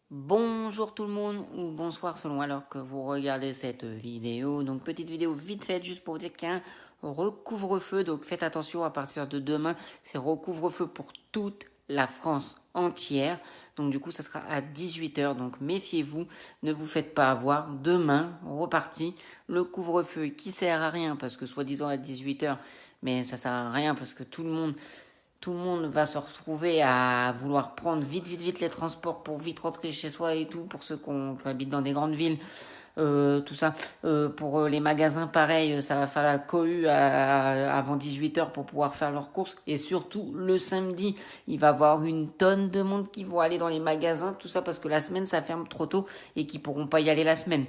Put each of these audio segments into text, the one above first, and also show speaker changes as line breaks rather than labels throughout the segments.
Bonjour tout le monde, ou bonsoir selon alors que vous regardez cette vidéo. Donc petite vidéo vite faite juste pour vous dire qu'il y a un recouvre-feu. Donc faites attention, à partir de demain, c'est recouvre-feu pour toute la France entière. Donc du coup ça sera à 18h, donc méfiez-vous, ne vous faites pas avoir. Demain, reparti, le couvre-feu qui sert à rien parce que soi-disant à 18h, mais ça sert à rien parce que tout le monde va se retrouver à vouloir prendre vite les transports pour vite rentrer chez soi et tout, pour ceux qui habitent dans des grandes villes, tout ça. Pour les magasins, pareil, ça va faire la cohue avant 18h pour pouvoir faire leurs courses. Et surtout, le samedi, il va y avoir une tonne de monde qui vont aller dans les magasins, tout ça parce que la semaine, ça ferme trop tôt et qui pourront pas y aller la semaine.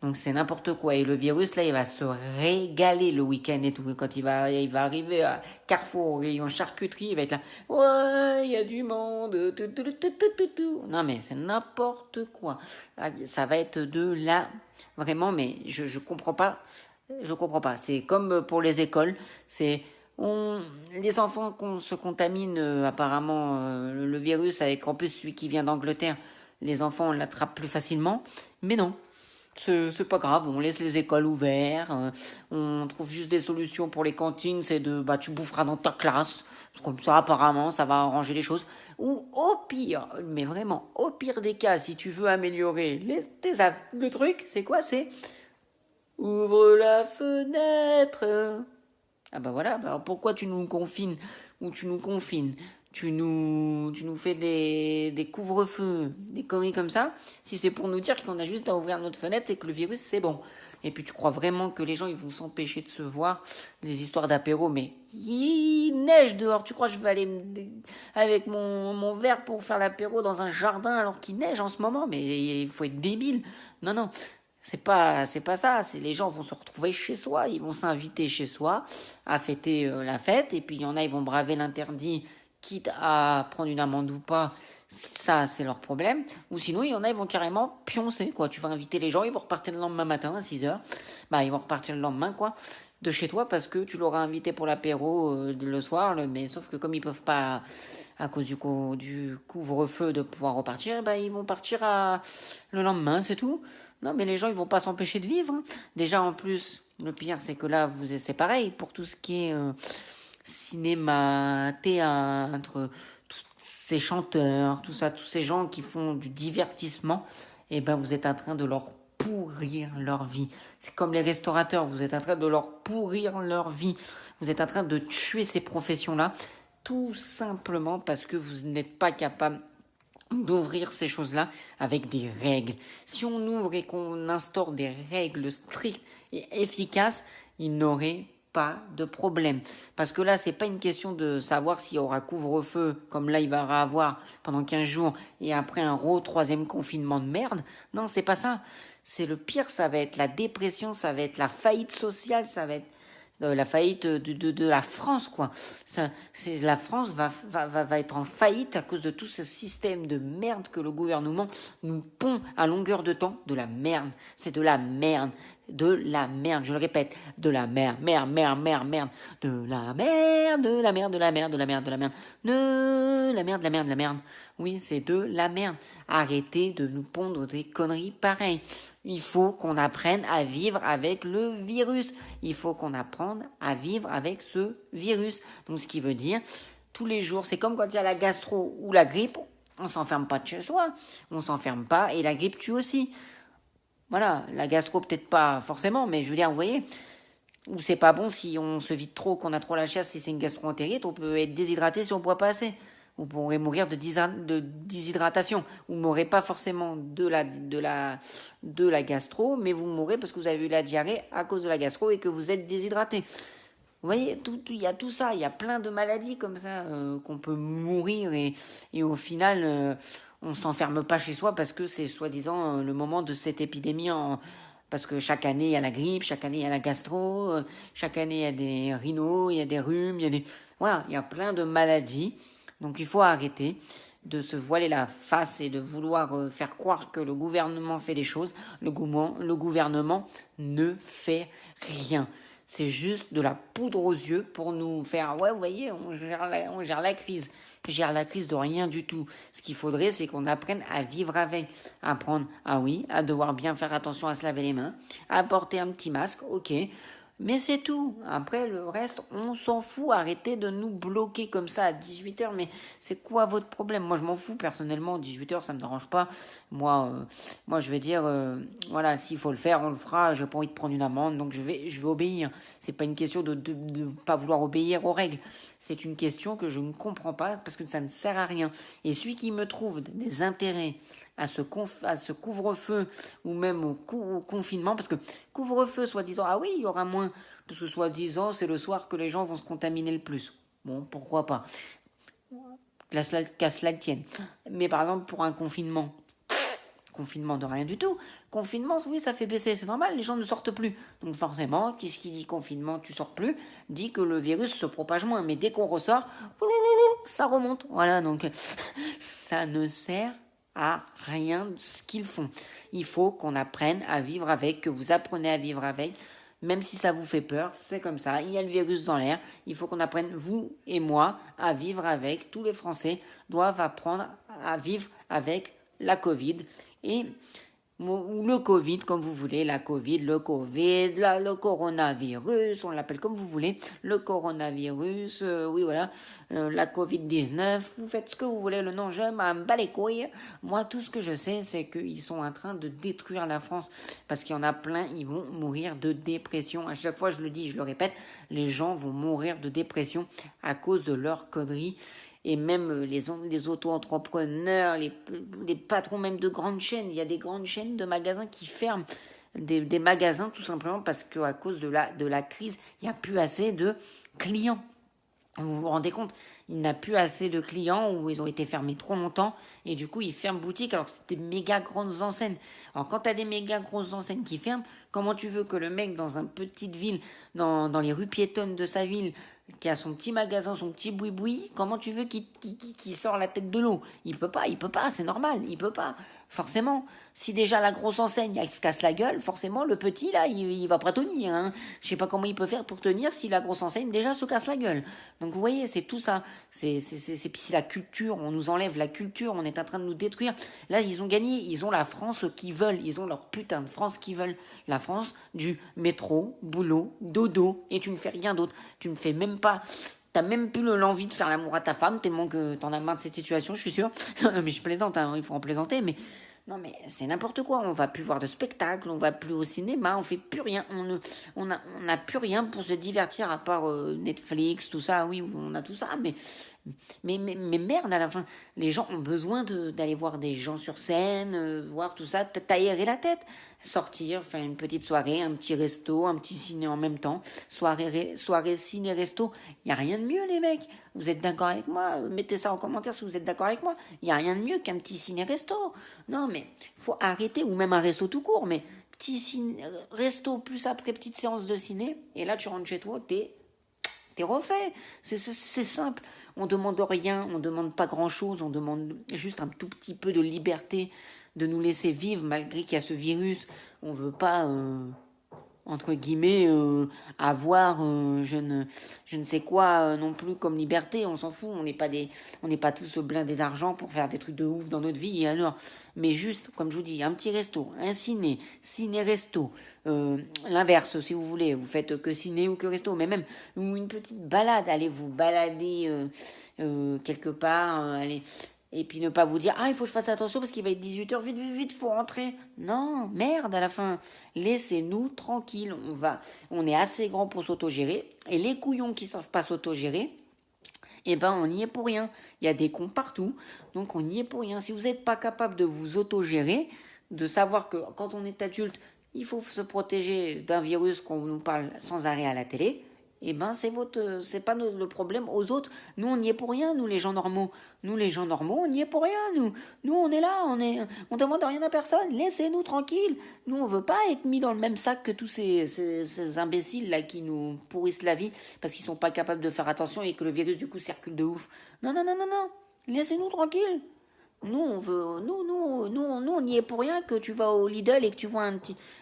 Donc c'est n'importe quoi. Et le virus, là, il va se régaler le week-end et tout. Et quand il va arriver à Carrefour, au rayon charcuterie, il va être là. Ouais, il y a du monde. Non, mais c'est n'importe quoi. Ça va être de là. Vraiment, mais je comprends pas. Je comprends pas. C'est comme pour les écoles. C'est. Les enfants se contaminent apparemment le virus avec en plus celui qui vient d'Angleterre. Les enfants on l'attrape plus facilement. Mais non, c'est pas grave, on laisse les écoles ouvertes, on trouve juste des solutions pour les cantines, c'est tu boufferas dans ta classe, comme ça apparemment ça va arranger les choses. Ou au pire, mais vraiment au pire des cas, si tu veux améliorer le truc, c'est quoi? C'est ouvre la fenêtre. Ah bah voilà, bah pourquoi tu nous confines ou tu nous confines, tu nous fais des couvre-feux, des conneries comme ça, si c'est pour nous dire qu'on a juste à ouvrir notre fenêtre et que le virus c'est bon. Et puis tu crois vraiment que les gens ils vont s'empêcher de se voir, des histoires d'apéro, mais il neige dehors, tu crois que je vais aller avec mon verre pour faire l'apéro dans un jardin alors qu'il neige en ce moment? Mais il faut être débile. Non, non, c'est pas ça. C'est les gens vont se retrouver chez soi, ils vont s'inviter chez soi à fêter la fête. Et puis il y en a, ils vont braver l'interdit, quitte à prendre une amende ou pas. Ça, c'est leur problème. Ou sinon, il y en a, ils vont carrément pioncer, quoi. Tu vas inviter les gens, ils vont repartir le lendemain matin à 6h. Bah, ils vont repartir le lendemain, quoi, de chez toi parce que tu l'auras invité pour l'apéro le soir. Mais sauf que comme ils peuvent pas, à cause du couvre-feu, de pouvoir repartir, bah, ils vont partir le lendemain, c'est tout. Non, mais les gens, ils vont pas s'empêcher de vivre, hein. Déjà, en plus, le pire, c'est que là, c'est pareil pour tout ce qui est cinéma, théâtre, tous ces chanteurs, tout ça, tous ces gens qui font du divertissement. Et ben, vous êtes en train de leur pourrir leur vie. C'est comme les restaurateurs, vous êtes en train de leur pourrir leur vie. Vous êtes en train de tuer ces professions-là, tout simplement parce que vous n'êtes pas capable d'ouvrir ces choses-là avec des règles. Si on ouvre et qu'on instaure des règles strictes et efficaces, il n'aurait pas de problème. Parce que là, c'est pas une question de savoir s'il y aura couvre-feu, comme là il va y avoir pendant 15 jours, et après un troisième confinement de merde. Non, c'est pas ça. C'est le pire, ça va être la dépression, ça va être la faillite sociale, ça va être la faillite de la France, quoi. La France va être en faillite à cause de tout ce système de merde que le gouvernement nous pond à longueur de temps. De la merde. C'est de la merde. De la merde, je le répète, de la merde, merde, merde, merde, merde, de la merde, de la merde, de la merde, de la merde, de la merde, de la merde, de la merde, de la merde. Oui, c'est de la merde. Arrêtez de nous pondre des conneries pareilles. Il faut qu'on apprenne à vivre avec le virus. Il faut qu'on apprenne à vivre avec ce virus. Donc, ce qui veut dire, tous les jours, c'est comme quand il y a la gastro ou la grippe, on s'enferme pas de chez soi. On s'enferme pas et la grippe tue aussi. Voilà, la gastro peut-être pas forcément, mais je veux dire, vous voyez, ou c'est pas bon si on se vide trop, qu'on a trop la chiasse, si c'est une gastro-entérite, on peut être déshydraté si on boit pas assez. Vous pourrez mourir de déshydratation. Vous mourrez pas forcément de la gastro, mais vous mourrez parce que vous avez eu la diarrhée à cause de la gastro et que vous êtes déshydraté. Vous voyez, il y a tout ça, il y a plein de maladies comme ça qu'on peut mourir et au final, on s'enferme pas chez soi parce que c'est soi-disant le moment de cette épidémie. Parce que chaque année, il y a la grippe, chaque année, il y a la gastro, chaque année, il y a des rhinos, il y a des rhumes, il y a des... Voilà, il y a plein de maladies. Donc il faut arrêter de se voiler la face et de vouloir faire croire que le gouvernement fait des choses. Le gouvernement ne fait rien. C'est juste de la poudre aux yeux pour nous faire, ouais, vous voyez, on gère la crise. Gère la crise de rien du tout. Ce qu'il faudrait, c'est qu'on apprenne à vivre avec. Apprendre, ah oui, à devoir bien faire attention à se laver les mains, à porter un petit masque, ok. Mais c'est tout. Après, le reste, on s'en fout. Arrêtez de nous bloquer comme ça à 18h. Mais c'est quoi votre problème? Moi, je m'en fous personnellement. 18h, ça me dérange pas. Moi, je vais dire, voilà, s'il faut le faire, on le fera. J'ai pas envie de prendre une amende, donc je vais obéir. C'est pas une question de pas vouloir obéir aux règles. C'est une question que je ne comprends pas parce que ça ne sert à rien. Et celui qui me trouve des intérêts à ce couvre-feu ou même au confinement, parce que couvre-feu, soi-disant, ah oui, il y aura moins, parce que soi-disant, c'est le soir que les gens vont se contaminer le plus. Bon, pourquoi pas, qu'à cela tienne. Mais par exemple, pour un confinement de rien du tout. Confinement, oui, ça fait baisser, c'est normal, les gens ne sortent plus. Donc forcément, qu'est-ce qui dit confinement, tu sors plus, dit que le virus se propage moins. Mais dès qu'on ressort, ça remonte. Voilà, donc ça ne sert à rien ce qu'ils font. Il faut qu'on apprenne à vivre avec, que vous apprenez à vivre avec, même si ça vous fait peur, c'est comme ça, il y a le virus dans l'air, il faut qu'on apprenne, vous et moi, à vivre avec. Tous les Français doivent apprendre à vivre avec la Covid et le Covid, comme vous voulez, la Covid, le Covid, le coronavirus, on l'appelle comme vous voulez, le coronavirus, oui voilà, la Covid-19, vous faites ce que vous voulez, le nom, je m'en bats les couilles. Moi, tout ce que je sais, c'est qu'ils sont en train de détruire la France, parce qu'il y en a plein, ils vont mourir de dépression. À chaque fois, je le dis, je le répète, les gens vont mourir de dépression à cause de leurs conneries. Et même les auto-entrepreneurs, les patrons même de grandes chaînes. Il y a des grandes chaînes de magasins qui ferment. Des magasins tout simplement parce qu'à cause de la crise, il n'y a plus assez de clients. Vous vous rendez compte, il n'y a plus assez de clients ou ils ont été fermés trop longtemps et du coup ils ferment boutique alors que c'était des méga grandes enseignes. Alors quand tu as des méga grosses enseignes qui ferment, comment tu veux que le mec dans une petite ville, dans les rues piétonnes de sa ville, qui a son petit magasin, son petit boui-boui, comment tu veux qu'il sort la tête de l'eau? Il peut pas, c'est normal, il peut pas. Forcément, si déjà la grosse enseigne, elle se casse la gueule, forcément, le petit, là, il va pas tenir. Hein. Je sais pas comment il peut faire pour tenir si la grosse enseigne déjà se casse la gueule. Donc vous voyez, c'est tout ça. Puis c'est la culture, on nous enlève la culture, on est en train de nous détruire. Là, ils ont gagné, ils ont la France qu'ils veulent, ils ont leur putain de France qu'ils veulent. La France du métro, boulot, dodo, et tu ne fais rien d'autre. Tu ne fais même pas... T'as même plus l'envie de faire l'amour à ta femme, tellement que t'en as marre de cette situation, je suis sûr. Mais je plaisante, hein, il faut en plaisanter, mais... Non mais c'est n'importe quoi, on va plus voir de spectacle, on va plus au cinéma, on fait plus rien, on n'a plus rien pour se divertir à part Netflix, tout ça, oui, on a tout ça, mais merde à la fin, les gens ont besoin d'aller voir des gens sur scène, voir tout ça, t'aérer la tête, sortir, faire une petite soirée, un petit resto, un petit ciné en même temps, soirée ciné-resto, il n'y a rien de mieux les mecs, vous êtes d'accord avec moi? Mettez ça en commentaire si vous êtes d'accord avec moi, il n'y a rien de mieux qu'un petit ciné-resto, non mais faut arrêter, ou même un resto tout court, mais petit ciné, resto plus après petite séance de ciné, et là tu rentres chez toi, t'es refait, c'est simple, on demande rien, on demande pas grand chose, on demande juste un tout petit peu de liberté, de nous laisser vivre malgré qu'il y a ce virus, on veut pas entre guillemets avoir je ne sais quoi non plus comme liberté, on s'en fout, on n'est pas tous blindés d'argent pour faire des trucs de ouf dans notre vie et alors, mais juste comme je vous dis, un petit resto, un ciné resto, l'inverse si vous voulez, vous faites que ciné ou que resto, mais même une petite balade, allez vous balader quelque part, allez. Et puis ne pas vous dire, ah, il faut que je fasse attention parce qu'il va être 18h, vite, faut rentrer. Non, merde, à la fin. Laissez-nous tranquilles. On est assez grand pour s'autogérer. Et les couillons qui savent pas s'autogérer, eh ben, on y est pour rien. Il y a des cons partout. Donc, on y est pour rien. Si vous n'êtes pas capable de vous autogérer, de savoir que quand on est adulte, il faut se protéger d'un virus qu'on nous parle sans arrêt à la télé, eh ben c'est pas le problème aux autres. Nous on n'y est pour rien, nous les gens normaux. Nous les gens normaux, on n'y est pour rien. Nous on est là, on demande rien à personne. Laissez-nous tranquilles. Nous on veut pas être mis dans le même sac que tous ces imbéciles là qui nous pourrissent la vie parce qu'ils sont pas capables de faire attention et que le virus du coup circule de ouf. Non. Laissez-nous tranquilles. Nous on on y est pour rien que tu vas au Lidl et que tu vois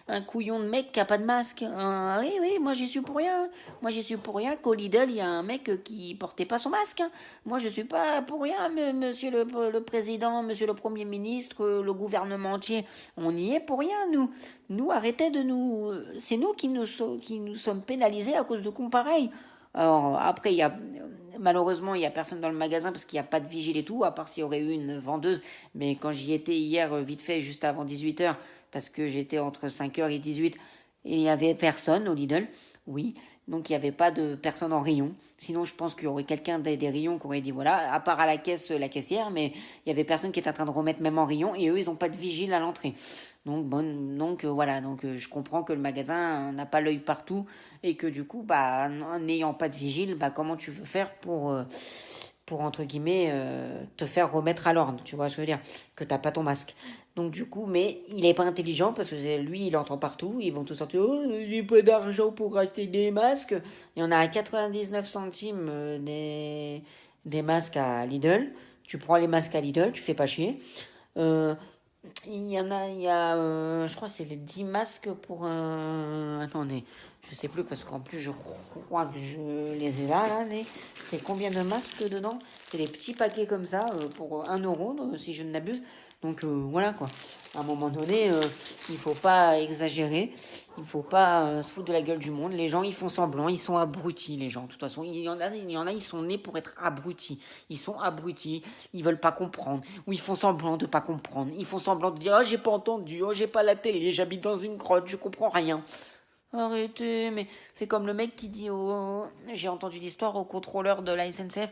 un couillon de mec qui a pas de masque. Oui, moi j'y suis pour rien. Moi j'y suis pour rien qu'au Lidl il y a un mec qui portait pas son masque. Moi je suis pas pour rien, monsieur le président, monsieur le premier ministre, le gouvernement entier. On y est pour rien, nous. Nous, arrêtez de nous. C'est nous qui nous sommes pénalisés à cause de cons pareils. Alors après, malheureusement, il y a personne dans le magasin parce qu'il n'y a pas de vigile et tout, à part s'il y aurait eu une vendeuse. Mais quand j'y étais hier, vite fait, juste avant 18h, parce que j'étais entre 5h et 18, et il n'y avait personne au Lidl, oui. Donc il n'y avait pas de personne en rayon. Sinon, je pense qu'il y aurait quelqu'un des rayons qui aurait dit voilà, à part à la caisse, la caissière, mais il y avait personne qui était en train de remettre même en rayon, et eux, ils n'ont pas de vigile à l'entrée. Voilà, je comprends que le magasin n'a pas l'œil partout et que du coup, en n'ayant pas de vigile, comment tu veux faire pour entre guillemets, te faire remettre à l'ordre, tu vois ce que je veux dire, que t'as pas ton masque. Donc du coup, mais il est pas intelligent parce que lui, il entend partout, ils vont tous sortir, oh, j'ai pas d'argent pour acheter des masques. Il y en a à 99 centimes des masques à Lidl. Tu prends les masques à Lidl, tu fais pas chier. Je crois que c'est les 10 masques pour un... Attendez, je sais plus parce qu'en plus je crois que je les ai là. C'est combien de masques dedans? C'est des petits paquets comme ça pour 1 euro si je ne m'abuse. Donc voilà quoi. À un moment donné, il faut pas exagérer. Il faut pas se foutre de la gueule du monde. Les gens, ils font semblant. Ils sont abrutis, les gens. De toute façon, il y en a, ils sont nés pour être abrutis. Ils sont abrutis. Ils veulent pas comprendre. Ou ils font semblant de pas comprendre. Ils font semblant de dire, oh, j'ai pas entendu. Oh, j'ai pas la télé. J'habite dans une grotte. Je comprends rien. Arrêtez, mais c'est comme le mec qui dit j'ai entendu l'histoire au contrôleur de la SNCF.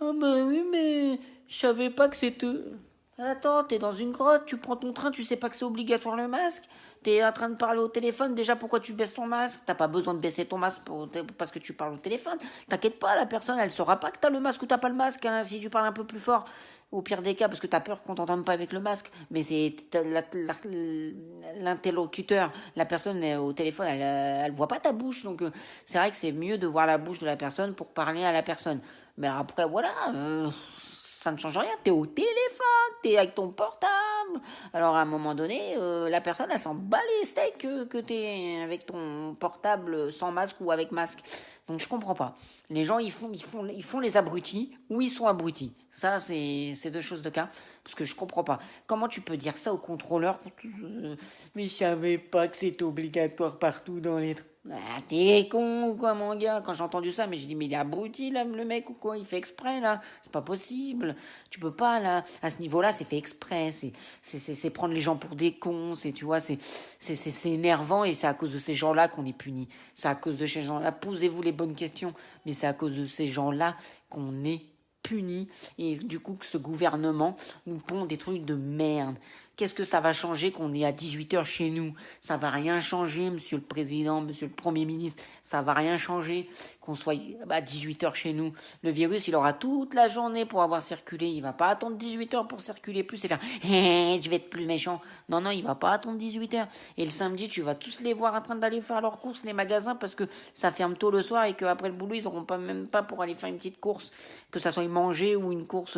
Ah bah oui, mais je savais pas que c'était... Attends, t'es dans une grotte, tu prends ton train, tu sais pas que c'est obligatoire le masque. T'es en train de parler au téléphone, déjà pourquoi tu baisses ton masque? T'as pas besoin de baisser ton masque parce que tu parles au téléphone. T'inquiète pas, la personne elle saura pas que t'as le masque ou t'as pas le masque si tu parles un peu plus fort. Au pire des cas, parce que t'as peur qu'on t'entende pas avec le masque. Mais c'est l'interlocuteur, la personne au téléphone, elle voit pas ta bouche. Donc c'est vrai que c'est mieux de voir la bouche de la personne pour parler à la personne. Mais après, voilà, ça ne change rien. T'es au téléphone, t'es avec ton portable. Alors à un moment donné, la personne, elle s'en bat les steaks que t'es avec ton portable sans masque ou avec masque. Donc je comprends pas. Les gens, ils font les abrutis ou ils sont abrutis. Ça, c'est deux choses de cas. Parce que je comprends pas. Comment tu peux dire ça au contrôleur? Mais je savais pas que c'était obligatoire partout dans les... Ah, t'es con ou quoi, mon gars? Quand j'ai entendu ça, mais j'ai dit, mais il est abruti, là, le mec, ou quoi? Il fait exprès, là. C'est pas possible. Tu peux pas, là. À ce niveau-là, c'est fait exprès. C'est prendre les gens pour des cons. Tu vois, c'est énervant et c'est à cause de ces gens-là qu'on est punis. C'est à cause de ces gens-là. Posez-vous les bonnes questions. Mais c'est à cause de ces gens-là qu'on est punis. Et du coup, que ce gouvernement nous pond des trucs de merde. Qu'est-ce que ça va changer qu'on est à 18h chez nous? Ça va rien changer, monsieur le président, monsieur le premier ministre. Ça va rien changer qu'on soit à 18h chez nous. Le virus, il aura toute la journée pour avoir circulé. Il va pas attendre 18h pour circuler plus et faire je vais être plus méchant. Non, il va pas attendre 18h. Et le samedi, tu vas tous les voir en train d'aller faire leurs courses, les magasins, parce que ça ferme tôt le soir et qu'après le boulot, ils auront pas même pas pour aller faire une petite course, que ça soit manger ou une course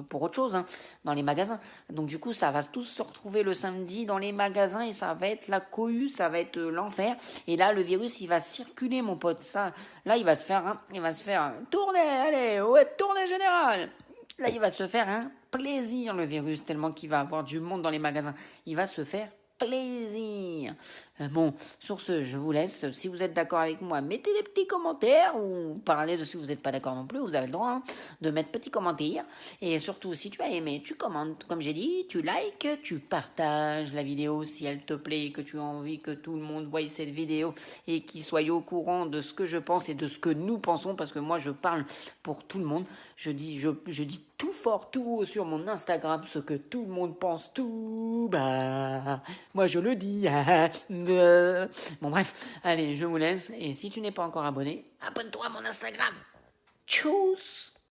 pour autre chose, dans les magasins. Donc du coup, ça va tous se retrouver le samedi dans les magasins et ça va être la cohue, ça va être l'enfer. Et là, le virus, il va circuler, mon pote. Ça, là, il va se faire tournée, allez, ouais, tournée générale. Là, il va se faire un plaisir, le virus, tellement qu'il va avoir du monde dans les magasins. Il va se faire plaisir. Bon, sur ce, je vous laisse. Si vous êtes d'accord avec moi, mettez des petits commentaires ou parlez de si vous n'êtes pas d'accord non plus. Vous avez le droit de mettre petits commentaires. Et surtout, si tu as aimé, tu commentes. Comme j'ai dit, tu likes, tu partages la vidéo si elle te plaît, que tu as envie que tout le monde voie cette vidéo et qu'il soit au courant de ce que je pense et de ce que nous pensons, parce que moi, je parle pour tout le monde. Je dis tout fort, tout haut sur mon Instagram, ce que tout le monde pense tout bas. Moi, je le dis. Bon, bref, allez, je vous laisse. Et si tu n'es pas encore abonné, abonne-toi à mon Instagram. Tchuss!